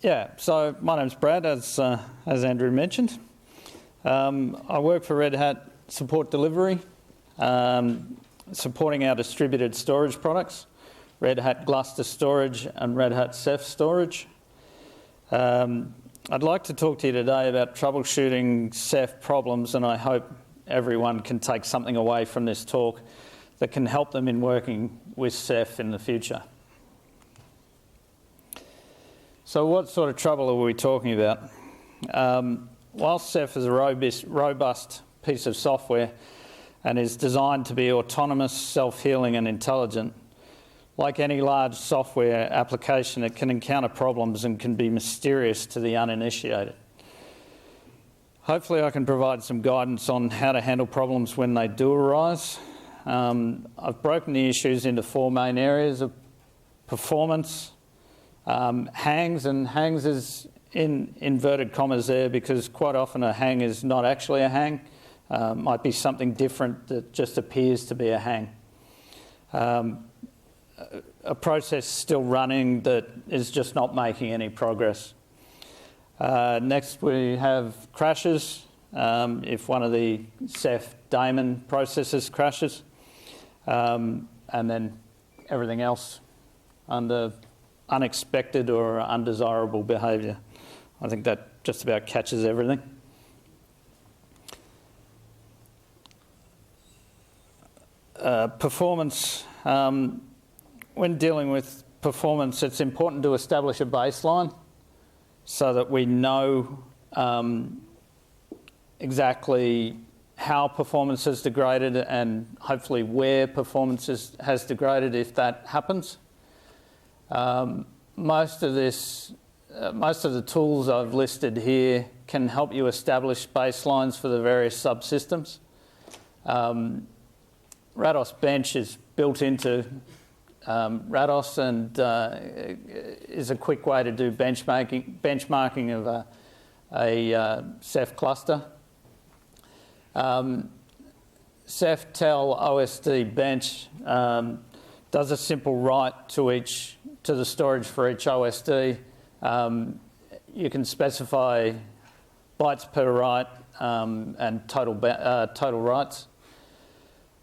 Yeah, so my name's Brad, as Andrew mentioned. I work for Red Hat Support Delivery, supporting our distributed storage products, Red Hat Gluster Storage and Red Hat Ceph Storage. I'd like to talk to you today about troubleshooting Ceph problems, and I hope everyone can take something away from this talk that can help them in working with Ceph in the future. So what sort of trouble are we talking about? While Ceph is a robust piece of software and is designed to be autonomous, self-healing and intelligent, like any large software application, it can encounter problems and can be mysterious to the uninitiated. Hopefully I can provide some guidance on how to handle problems when they do arise. I've broken the issues into four main areas of performance, hangs, and hangs is in inverted commas there because quite often a hang is not actually a hang. Might be something different that just appears to be a hang. A process still running that is just not making any progress. Next we have crashes, if one of the Ceph daemon processes crashes, and then everything else under unexpected or undesirable behaviour. I think that just about catches everything. Performance. When dealing with performance, it's important to establish a baseline so that we know exactly how performance has degraded and hopefully where performance has degraded if that happens. Most of the tools I've listed here can help you establish baselines for the various subsystems. Rados Bench is built into Rados and is a quick way to do benchmarking of a Ceph cluster. Ceph Tel OSD Bench does a simple write to the storage for each OSD. You can specify bytes per write and total writes.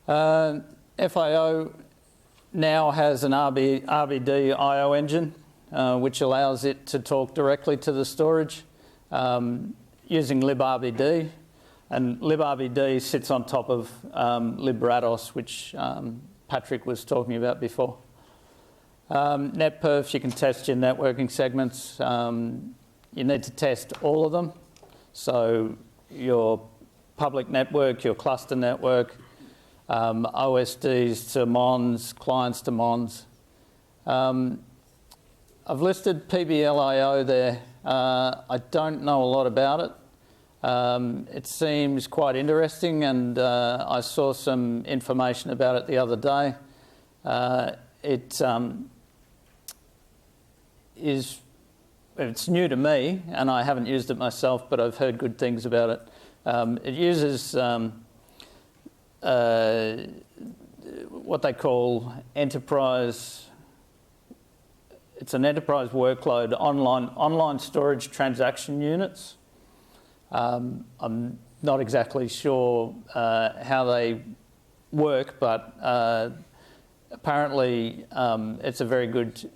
FIO now has an RBD I/O engine, which allows it to talk directly to the storage using librd, and librd sits on top of librados, which Patrick was talking about before. NetPerf, you can test your networking segments. You need to test all of them, so your public network, your cluster network, OSDs to MONs, clients to MONs. I've listed PBLIO there. I don't know a lot about it. It seems quite interesting, and I saw some information about it the other day. It's new to me, and I haven't used it myself, but I've heard good things about it. It uses what they call enterprise. It's an enterprise workload, online storage transaction units. I'm not exactly sure how they work, but apparently it's a very good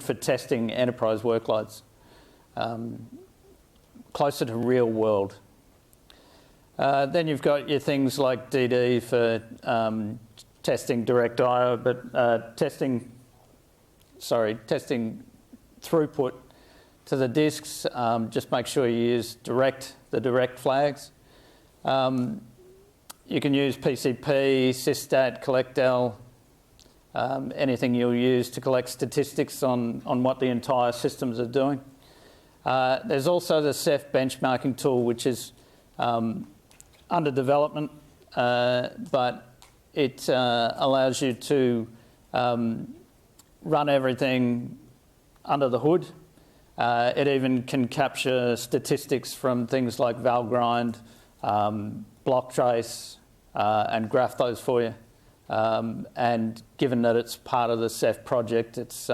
for testing enterprise workloads, closer to real world. Then you've got your things like DD for testing direct I/O, but testing throughput to the disks. Just make sure you use the direct flags. You can use PCP, Systat, CollectL, anything you'll use to collect statistics on what the entire systems are doing. There's also the Ceph benchmarking tool, which is under development, but it allows you to run everything under the hood. It even can capture statistics from things like Valgrind, block trace, and graph those for you. And given that it's part of the Ceph project, it's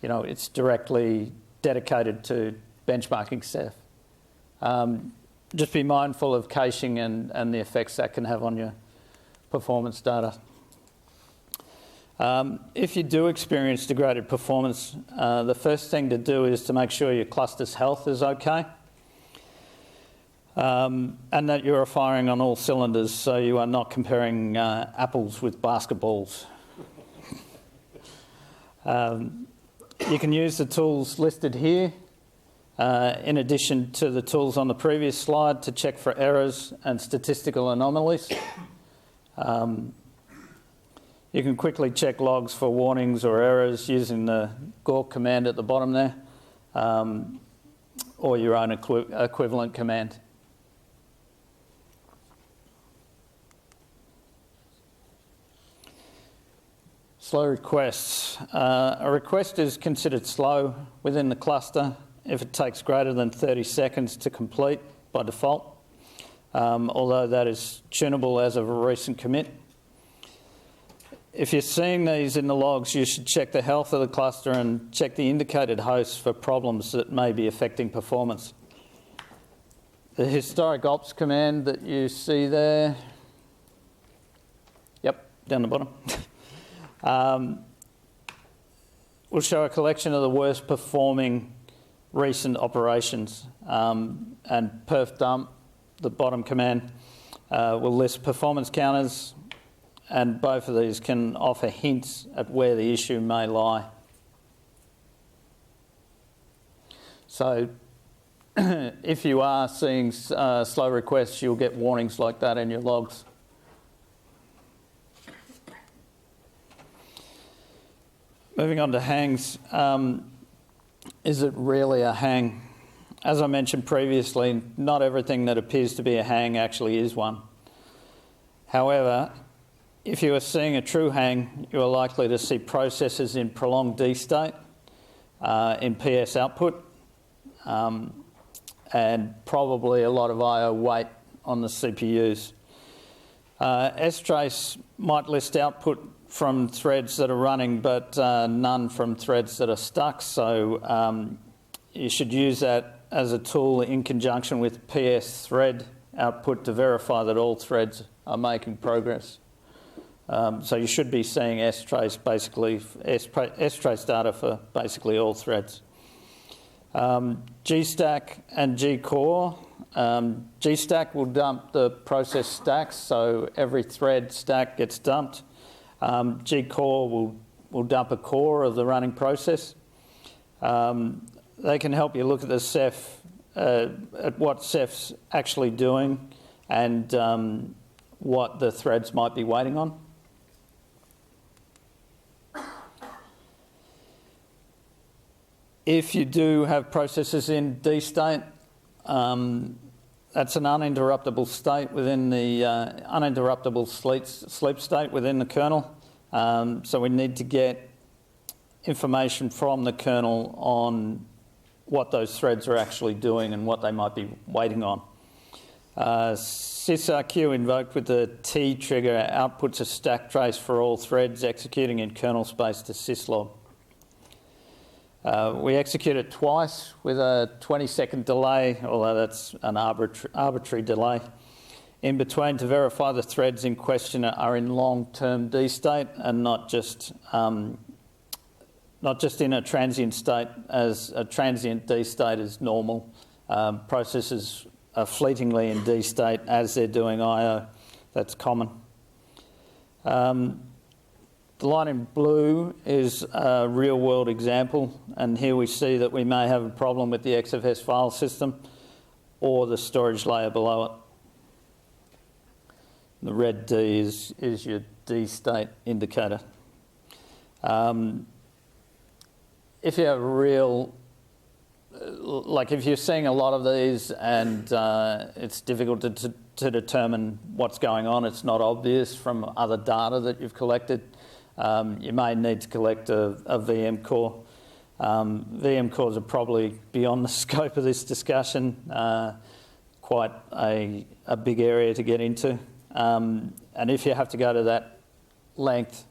it's directly dedicated to benchmarking Ceph. Just be mindful of caching and the effects that can have on your performance data. If you do experience degraded performance, the first thing to do is to make sure your cluster's health is okay, and that you're firing on all cylinders, so you are not comparing apples with basketballs. You can use the tools listed here, in addition to the tools on the previous slide, to check for errors and statistical anomalies. You can quickly check logs for warnings or errors using the gawk command at the bottom there, or your own equivalent command. Slow requests. A request is considered slow within the cluster if it takes greater than 30 seconds to complete by default, although that is tunable as of a recent commit. If you're seeing these in the logs, you should check the health of the cluster and check the indicated hosts for problems that may be affecting performance. The historic ops command that you see there, yep, down the bottom, will show a collection of the worst performing recent operations, and perf dump, the bottom command, will list performance counters, and both of these can offer hints at where the issue may lie. So if you are seeing slow requests, you'll get warnings like that in your logs. Moving on to hangs. Is it really a hang? As I mentioned previously, not everything that appears to be a hang actually is one. However, if you are seeing a true hang, you are likely to see processes in prolonged D state, in PS output, and probably a lot of I/O weight on the CPUs. strace might list output from threads that are running, but none from threads that are stuck. So you should use that as a tool in conjunction with PS thread output to verify that all threads are making progress. So you should be seeing strace data for basically all threads. Gstack and gcore. Gstack will dump the process stacks, so every thread stack gets dumped. Gcore will dump a core of the running process. They can help you look at the Ceph, at what Ceph's actually doing and what the threads might be waiting on. If you do have processes in D state, that's an uninterruptible state within the uninterruptible sleep state within the kernel. So we need to get information from the kernel on what those threads are actually doing and what they might be waiting on. sysrq invoked with the T trigger outputs a stack trace for all threads executing in kernel space to syslog. We execute it twice with a 20-second delay, although that's an arbitrary delay, in between to verify the threads in question are in long-term D state and not just in a transient state, as a transient D state is normal. Processes are fleetingly in D state as they're doing I/O. That's common. The line in blue is a real-world example, and here we see that we may have a problem with the XFS file system or the storage layer below it. The red D is your D state indicator. If you have if you're seeing a lot of these and it's difficult to determine what's going on, it's not obvious from other data that you've collected, you may need to collect a VM core. VM cores are probably beyond the scope of this discussion, quite a big area to get into. And if you have to go to that length,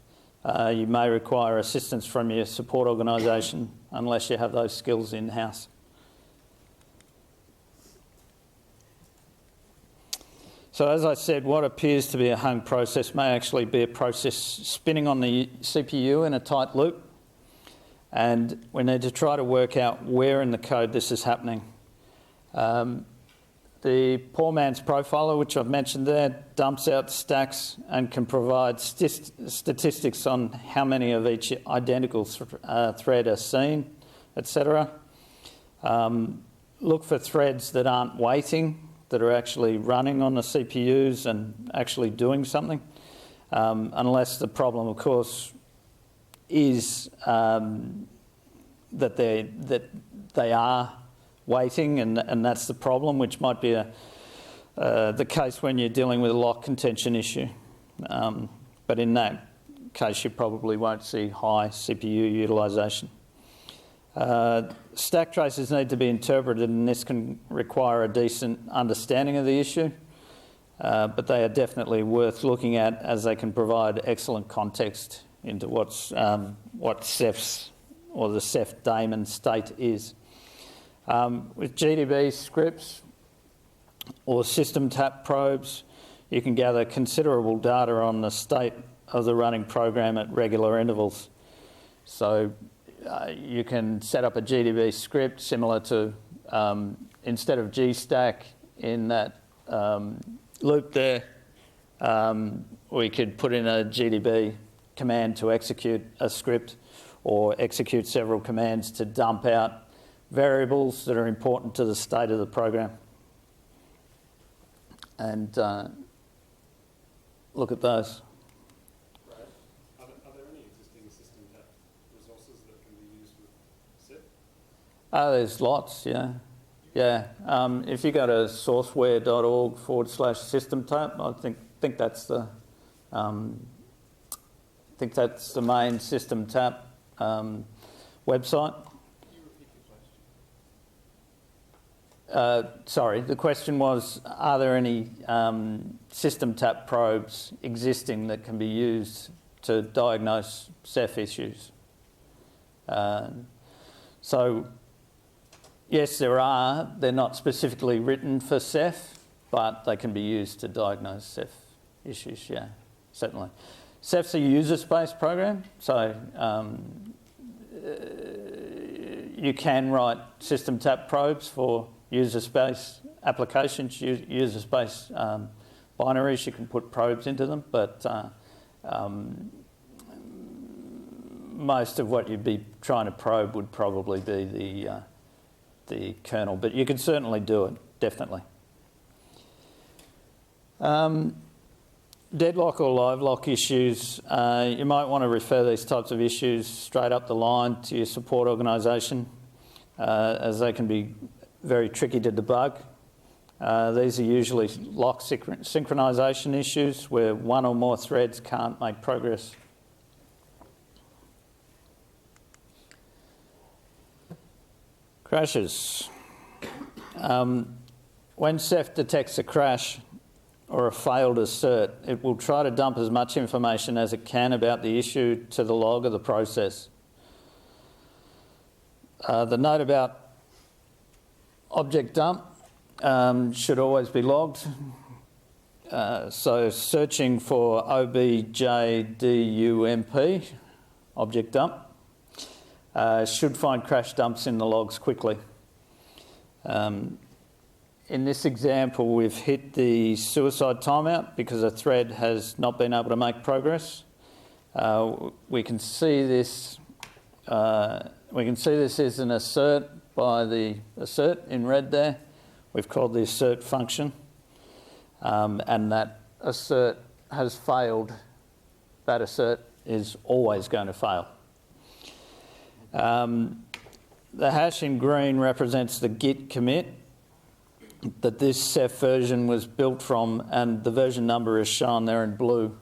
You may require assistance from your support organisation unless you have those skills in-house. So as I said, what appears to be a hung process may actually be a process spinning on the CPU in a tight loop, and we need to try to work out where in the code this is happening. The poor man's profiler, which I've mentioned there, dumps out stacks and can provide statistics on how many of each identical thread are seen, etc. Look for threads that aren't waiting, that are actually running on the CPUs and actually doing something, unless the problem, of course, is that they are waiting, and that's the problem, which might be the case when you're dealing with a lock contention issue. But in that case, you probably won't see high CPU utilisation. Stack traces need to be interpreted, and this can require a decent understanding of the issue, but they are definitely worth looking at, as they can provide excellent context into what Ceph's or the Ceph daemon state is. With GDB scripts or system tap probes, you can gather considerable data on the state of the running program at regular intervals. So you can set up a GDB script similar to, instead of gstack in that loop there, we could put in a GDB command to execute a script, or execute several commands to dump out variables that are important to the state of the program. And look at those. Right. Are there any existing system tap resources that can be used with Ceph? There's lots, yeah. Yeah. If you go to sourceware.org/system tap, I think that's the main system tap website. Sorry, the question was, are there any system tap probes existing that can be used to diagnose Ceph issues? So, yes, there are. They're not specifically written for Ceph, but they can be used to diagnose Ceph issues, yeah, certainly. Ceph's a user-space program, so you can write system tap probes for user space applications, user space binaries. You can put probes into them, but most of what you'd be trying to probe would probably be the kernel. But you can certainly do it, definitely. Deadlock or live lock issues. You might want to refer these types of issues straight up the line to your support organisation, as they can be very tricky to debug. These are usually lock synchronization issues where one or more threads can't make progress. Crashes. When Ceph detects a crash or a failed assert, it will try to dump as much information as it can about the issue to the log of the process. The note about object dump should always be logged. So searching for OBJDUMP, object dump, should find crash dumps in the logs quickly. In this example, we've hit the suicide timeout because a thread has not been able to make progress. We can see this. As an assert by the assert in red there. We've called the assert function, and that assert has failed. That assert is always going to fail. The hash in green represents the Git commit that this Ceph version was built from, and the version number is shown there in blue.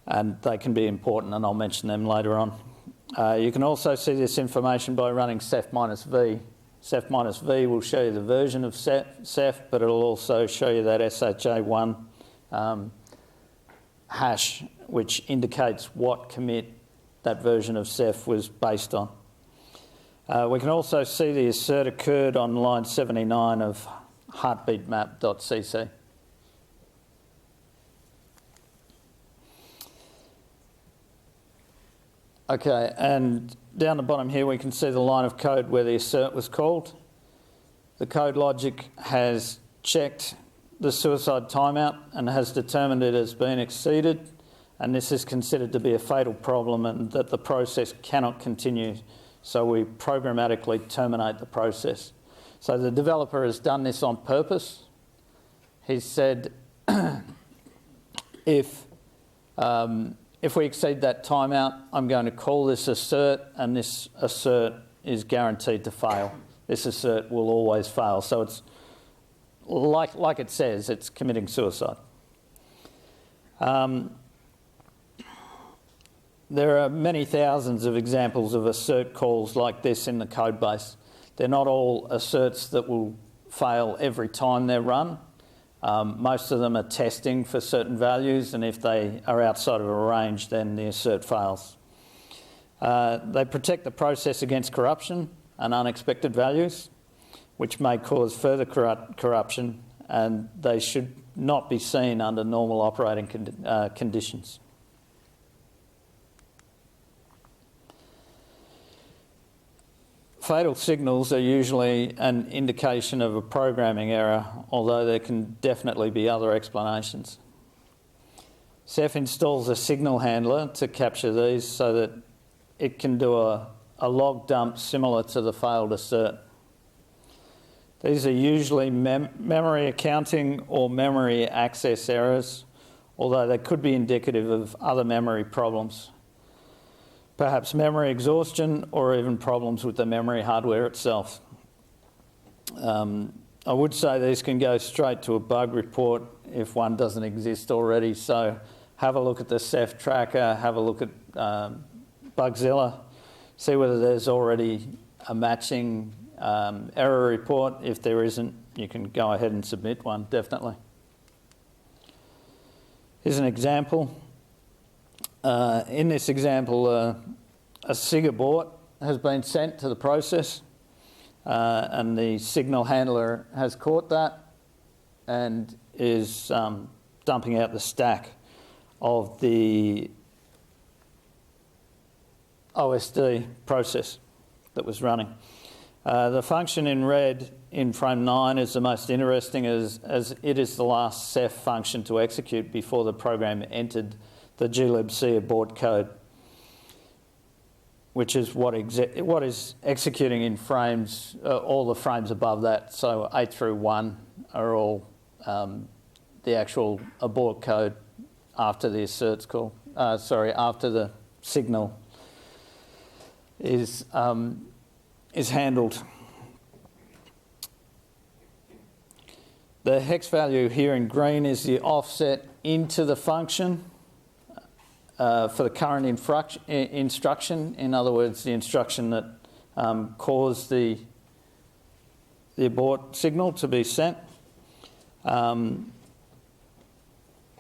And they can be important, and I'll mention them later on. You can also see this information by running Ceph-v. Ceph-v will show you the version of Ceph, but it'll also show you that SHA1 hash which indicates what commit that version of Ceph was based on. We can also see the assert occurred on line 79 of heartbeatmap.cc. Okay, and down the bottom here we can see the line of code where the assert was called. The code logic has checked the suicide timeout and has determined it has been exceeded, and this is considered to be a fatal problem and that the process cannot continue, so we programmatically terminate the process. So the developer has done this on purpose. He said if we exceed that timeout, I'm going to call this assert, and this assert is guaranteed to fail. This assert will always fail. So it's like it says, it's committing suicide. There are many thousands of examples of assert calls like this in the code base. They're not all asserts that will fail every time they're run. Most of them are testing for certain values, and if they are outside of a range, then the assert fails. They protect the process against corruption and unexpected values, which may cause further corruption, and they should not be seen under normal operating conditions. Fatal signals are usually an indication of a programming error, although there can definitely be other explanations. Ceph installs a signal handler to capture these so that it can do a log dump similar to the failed assert. These are usually memory accounting or memory access errors, although they could be indicative of other memory problems. Perhaps memory exhaustion or even problems with the memory hardware itself. I would say these can go straight to a bug report if one doesn't exist already, so have a look at the Ceph tracker, have a look at Bugzilla, see whether there's already a matching error report. If there isn't, you can go ahead and submit one, definitely. Here's an example. In this example, a SIG abort has been sent to the process, and the signal handler has caught that and is dumping out the stack of the OSD process that was running. The function in red in frame 9 is the most interesting as it is the last Ceph function to execute before the program entered the glibc abort code, which is what is executing in frames, all the frames above that. So 8 through 1 are all the actual abort code after the asserts call. After the signal is handled. The hex value here in green is the offset into the function for the current instruction. In other words, the instruction that caused the abort signal to be sent. And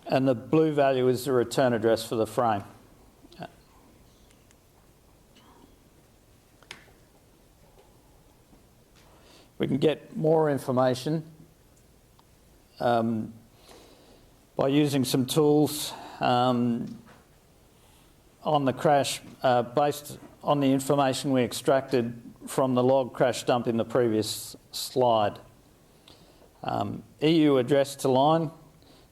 the blue value is the return address for the frame. We can get more information by using some tools on the crash based on the information we extracted from the log crash dump in the previous slide. EU address to line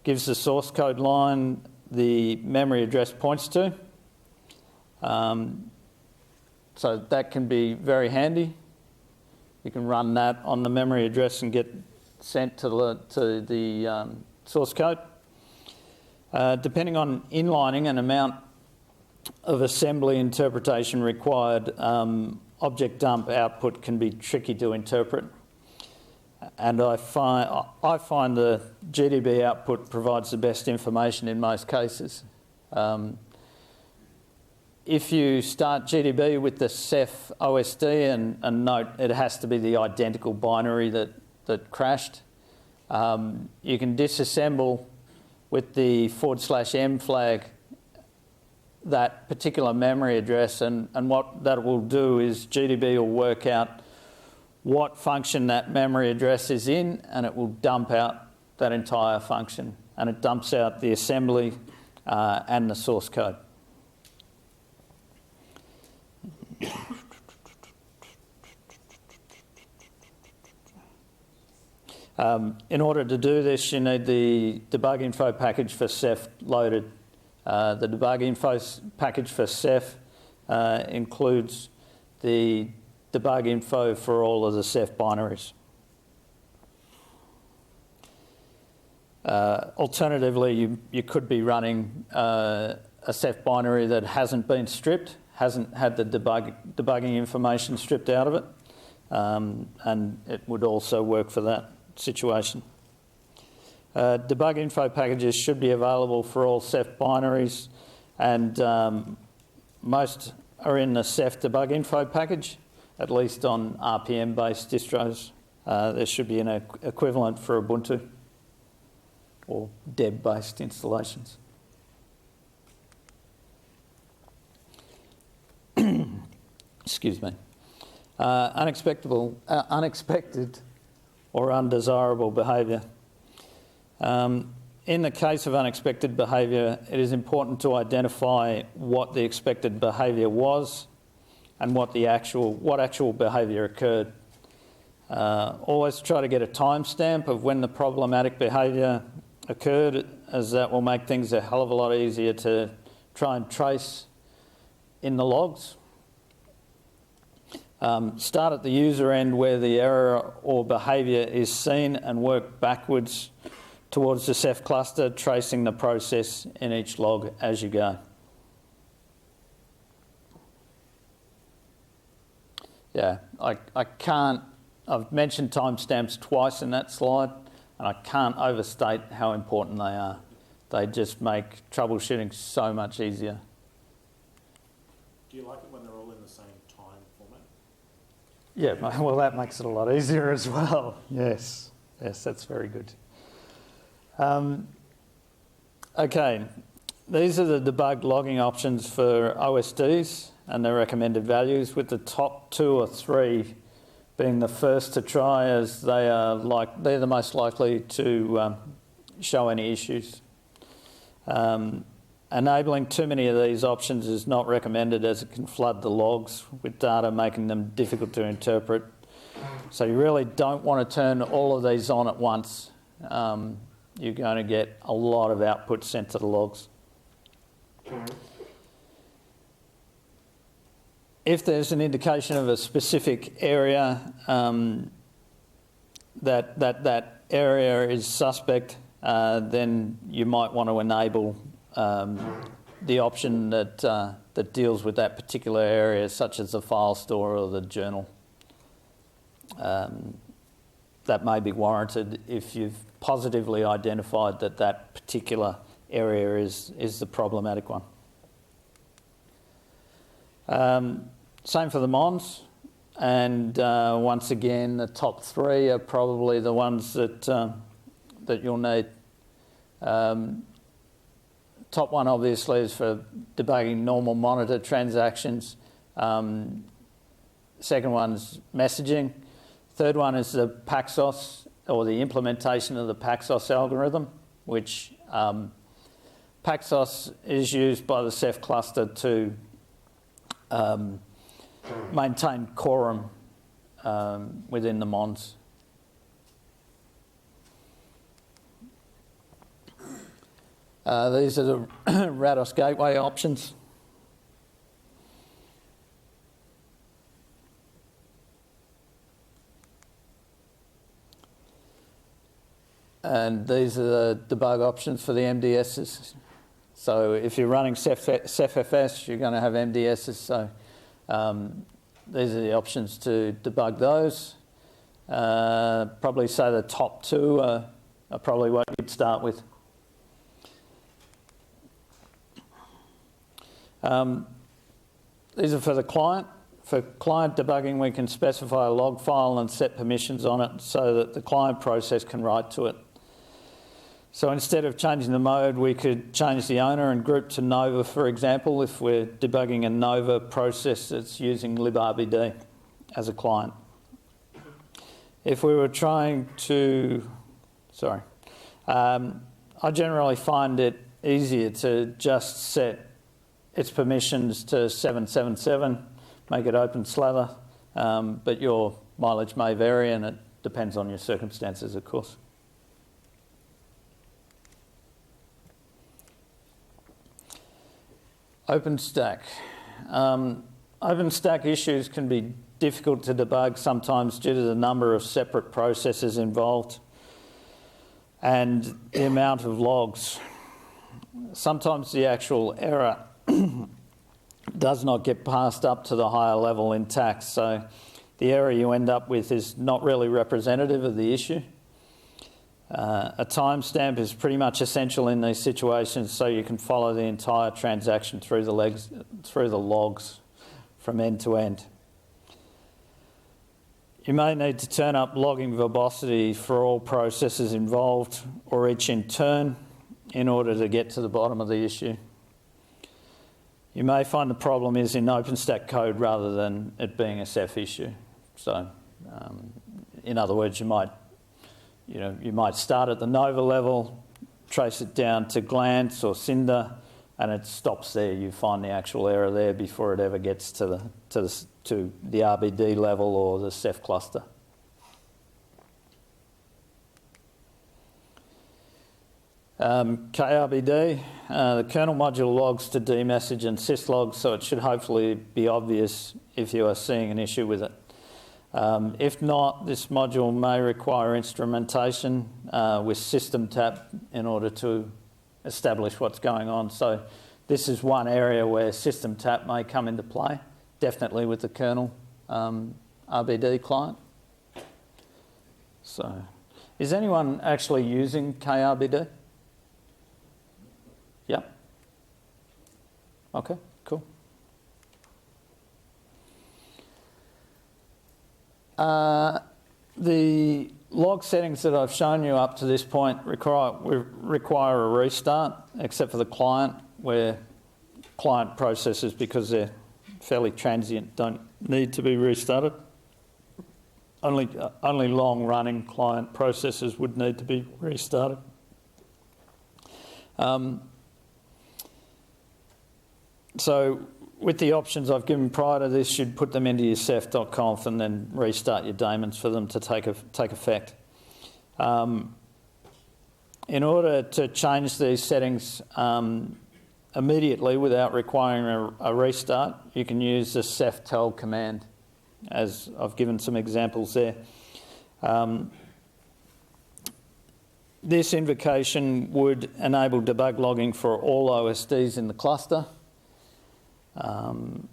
gives the source code line the memory address points to. So that can be very handy. You can run that on the memory address and get sent to the source code. Depending on inlining and amount of assembly interpretation required, object dump output can be tricky to interpret. And I find the GDB output provides the best information in most cases. If you start GDB with the Ceph OSD, and note it has to be the identical binary that crashed, you can disassemble with the /m flag that particular memory address, and what that will do is GDB will work out what function that memory address is in, and it will dump out that entire function, and it dumps out the assembly and the source code. In order to do this, you need the debug info package for Ceph loaded. The debug info package for Ceph includes the debug info for all of the Ceph binaries. Alternatively, you could be running a Ceph binary that hasn't been stripped, hasn't had the debugging information stripped out of it, and it would also work for that situation. Debug info packages should be available for all Ceph binaries, and most are in the Ceph debug info package, at least on RPM-based distros. There should be an equivalent for Ubuntu or Deb-based installations. Excuse me. Unexpected or undesirable behaviour. In the case of unexpected behaviour, it is important to identify what the expected behaviour was and what actual behaviour occurred. Always try to get a timestamp of when the problematic behaviour occurred, as that will make things a hell of a lot easier to try and trace in the logs. Start at the user end where the error or behaviour is seen and work backwards towards the Ceph cluster, tracing the process in each log as you go. Yeah, I can't, I've mentioned timestamps twice in that slide, and I can't overstate how important they are. They just make troubleshooting so much easier. Do you like it when they're all in the same time format? Yeah, well, that makes it a lot easier as well. Yes, that's very good. Okay, these are the debug logging options for OSDs and their recommended values, with the top 2 or 3 being the first to try, as they're the most likely to show any issues. Enabling too many of these options is not recommended, as it can flood the logs with data, making them difficult to interpret. So you really don't want to turn all of these on at once. You're going to get a lot of output sent to the logs. If there's an indication of a specific area that area is suspect, then you might want to enable the option that deals with that particular area, such as the file store or the journal. That may be warranted if you've positively identified that particular area is the problematic one. Same for the mons, and once again, the top 3 are probably the ones that you'll need. Top 1 obviously is for debugging normal monitor transactions. Second one's messaging. Third one is the Paxos, or the implementation of the Paxos algorithm, which Paxos is used by the Ceph cluster to maintain quorum within the mons. These are the Rados gateway options. And these are the debug options for the MDSs. So if you're running Cephfs, you're going to have MDSs. So these are the options to debug those. Probably say the top 2 are probably what you'd start with. These are for the client. For client debugging, we can specify a log file and set permissions on it so that the client process can write to it. So instead of changing the mode, we could change the owner and group to Nova, for example, if we're debugging a Nova process that's using librd as a client. If we were trying to, I generally find it easier to just set its permissions to 777, make it open slather, but your mileage may vary and it depends on your circumstances, of course. OpenStack. OpenStack issues can be difficult to debug sometimes due to the number of separate processes involved and the amount of logs. Sometimes the actual error does not get passed up to the higher level intact, so the error you end up with is not really representative of the issue. A timestamp is pretty much essential in these situations so you can follow the entire transaction through the logs from end to end. You may need to turn up logging verbosity for all processes involved or each in turn in order to get to the bottom of the issue. You may find the problem is in OpenStack code rather than it being a Ceph issue. So, in other words, you might start at the Nova level, trace it down to Glance or Cinder, and it stops there. You find the actual error there before it ever gets to the RBD level or the Ceph cluster. KRBD, the kernel module logs to dmessage and syslogs, so it should hopefully be obvious if you are seeing an issue with it. If not, this module may require instrumentation with system tap in order to establish what's going on. So this is one area where system tap may come into play, definitely with the kernel RBD client. So, is anyone actually using KRBD? Yep. Okay, cool. The log settings that I've shown you up to this point require a restart, except for the client, where client processes, because they're fairly transient, don't need to be restarted. Only long-running client processes would need to be restarted. So with the options I've given prior to this, you'd put them into your ceph.conf and then restart your daemons for them to take effect. In order to change these settings immediately without requiring a restart, you can use the ceph tell command, as I've given some examples there. This invocation would enable debug logging for all OSDs in the cluster,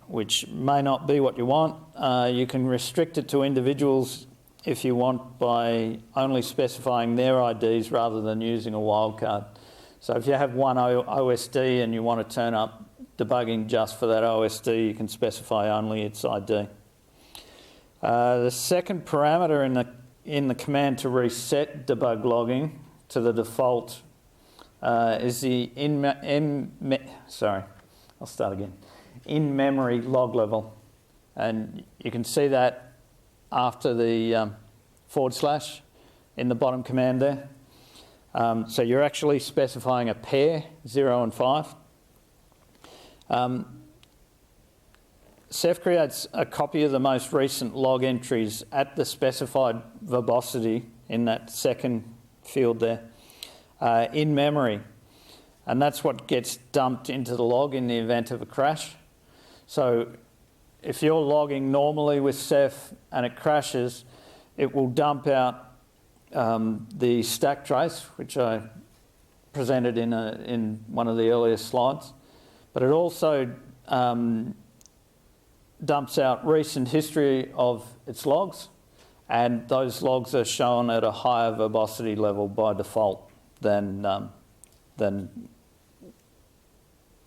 which may not be what you want. You can restrict it to individuals if you want by only specifying their IDs rather than using a wildcard. So if you have one OSD and you want to turn up debugging just for that OSD, you can specify only its ID. The second parameter in the command to reset debug logging to the default is the in-memory log level, and you can see that after the / in the bottom command there. So you're actually specifying a pair, 0 and 5. Ceph creates a copy of the most recent log entries at the specified verbosity in that second field there, in memory. And that's what gets dumped into the log in the event of a crash. So if you're logging normally with Ceph and it crashes, it will dump out the stack trace, which I presented in one of the earlier slides. But it also dumps out recent history of its logs, and those logs are shown at a higher verbosity level by default than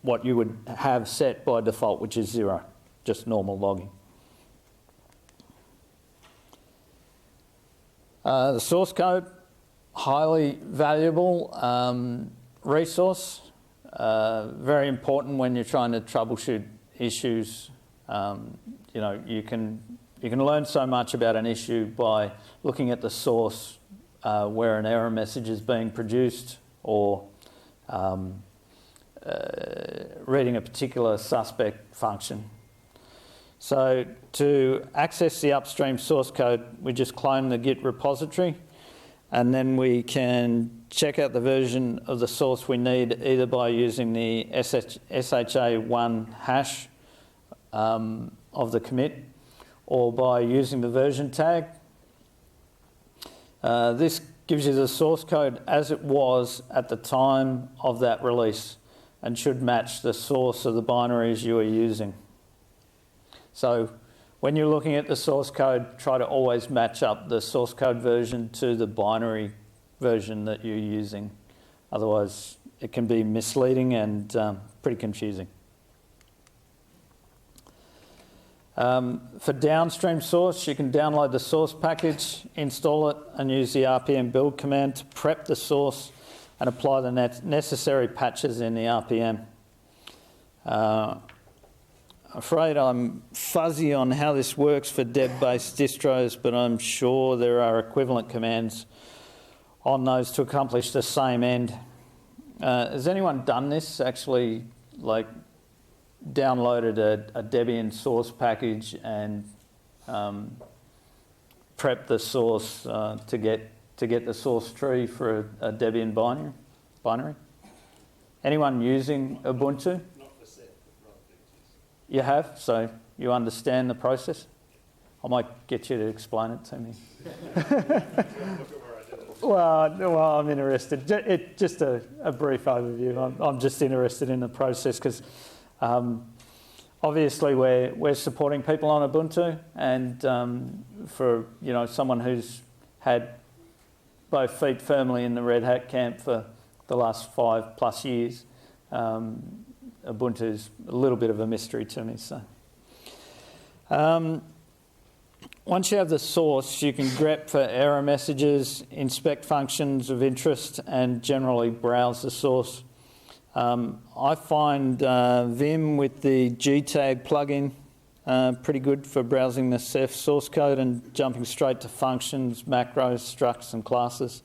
what you would have set by default, which is 0, just normal logging. The source code highly valuable resource, very important when you're trying to troubleshoot issues. You know, you can learn so much about an issue by looking at the source where an error message is being produced, or reading a particular suspect function. So to access the upstream source code, we just clone the Git repository, and then we can check out the version of the source we need either by using the SHA1 hash of the commit, or by using the version tag. This gives you the source code as it was at the time of that release and should match the source of the binaries you are using. So when you're looking at the source code, try to always match up the source code version to the binary version that you're using. Otherwise, it can be misleading and pretty confusing. For downstream source, you can download the source package, install it, and use the rpm build command to prep the source and apply the necessary patches in the RPM. Afraid I'm fuzzy on how this works for Deb-based distros, but I'm sure there are equivalent commands on those to accomplish the same end. Has anyone done this, actually, like downloaded a Debian source package and prepped the source to get the source tree for a Debian binary? Anyone using Ubuntu? You have, so you understand the process? I might get you to explain it to me. Well, I'm interested. Just a brief overview. I'm just interested in the process because obviously we're supporting people on Ubuntu, and for someone who's had both feet firmly in the Red Hat camp for the last 5+ years, Ubuntu is a little bit of a mystery to me. So, once you have the source, you can grep for error messages, inspect functions of interest, and generally browse the source. I find Vim with the gtag plugin pretty good for browsing the Ceph source code and jumping straight to functions, macros, structs, and classes.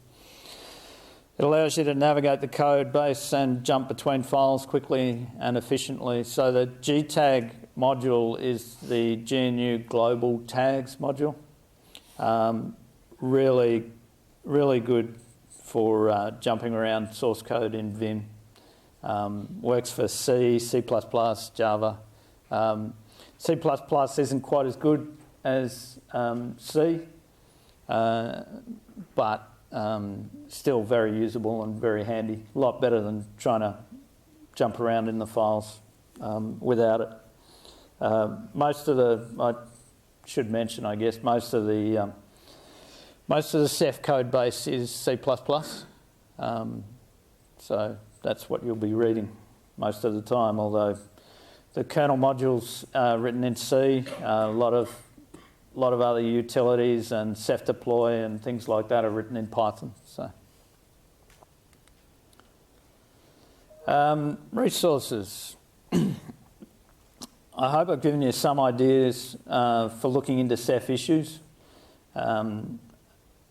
It allows you to navigate the code base and jump between files quickly and efficiently. So the gtag module is the GNU Global Tags module. Really good for jumping around source code in Vim. Works for C, C++, Java. C++ isn't quite as good as C, but still very usable and very handy. A lot better than trying to jump around in the files without it. I should mention, I guess, most of the Ceph code base is C++. So that's what you'll be reading most of the time, although the kernel module's written in C, a lot of other utilities and Ceph deploy and things like that are written in Python. So, resources. I hope I've given you some ideas for looking into Ceph issues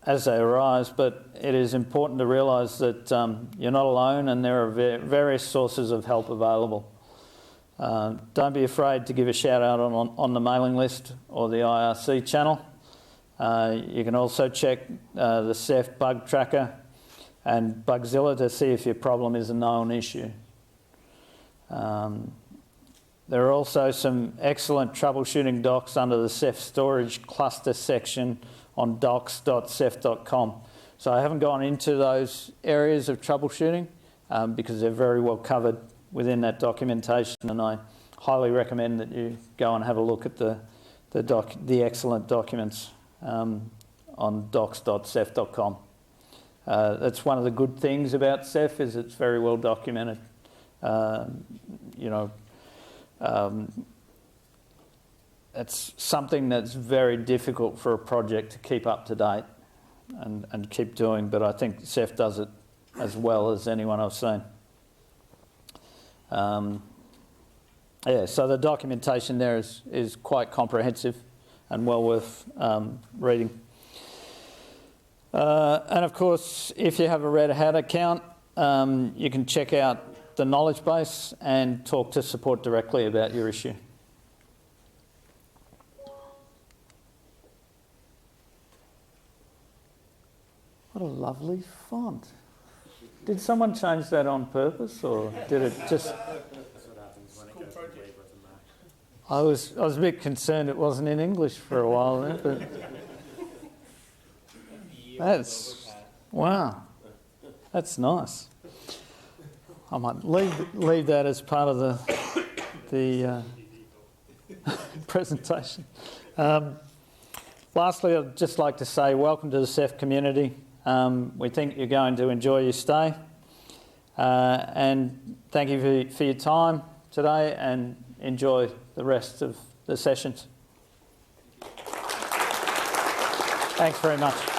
as they arise, but it is important to realise that you're not alone and there are various sources of help available. Don't be afraid to give a shout out on the mailing list or the IRC channel. You can also check the Ceph bug tracker and Bugzilla to see if your problem is a known issue. There are also some excellent troubleshooting docs under the Ceph storage cluster section on docs.ceph.com. So I haven't gone into those areas of troubleshooting because they're very well covered within that documentation, and I highly recommend that you go and have a look at the excellent documents on docs.ceph.com. That's one of the good things about Ceph, is it's very well documented. It's something that's very difficult for a project to keep up to date. and keep doing, but I think Ceph does it as well as anyone I've seen. Yeah, so the documentation there is quite comprehensive and well worth reading. And of course, if you have a Red Hat account, you can check out the knowledge base and talk to support directly about your issue. What a lovely font. Did someone change that on purpose, or did it just... I was a bit concerned it wasn't in English for a while there, but wow, that's nice. I might leave that as part of the presentation. Lastly, I'd just like to say welcome to the Ceph community. We think you're going to enjoy your stay, and thank you for your time today, and enjoy the rest of the sessions. Thanks very much.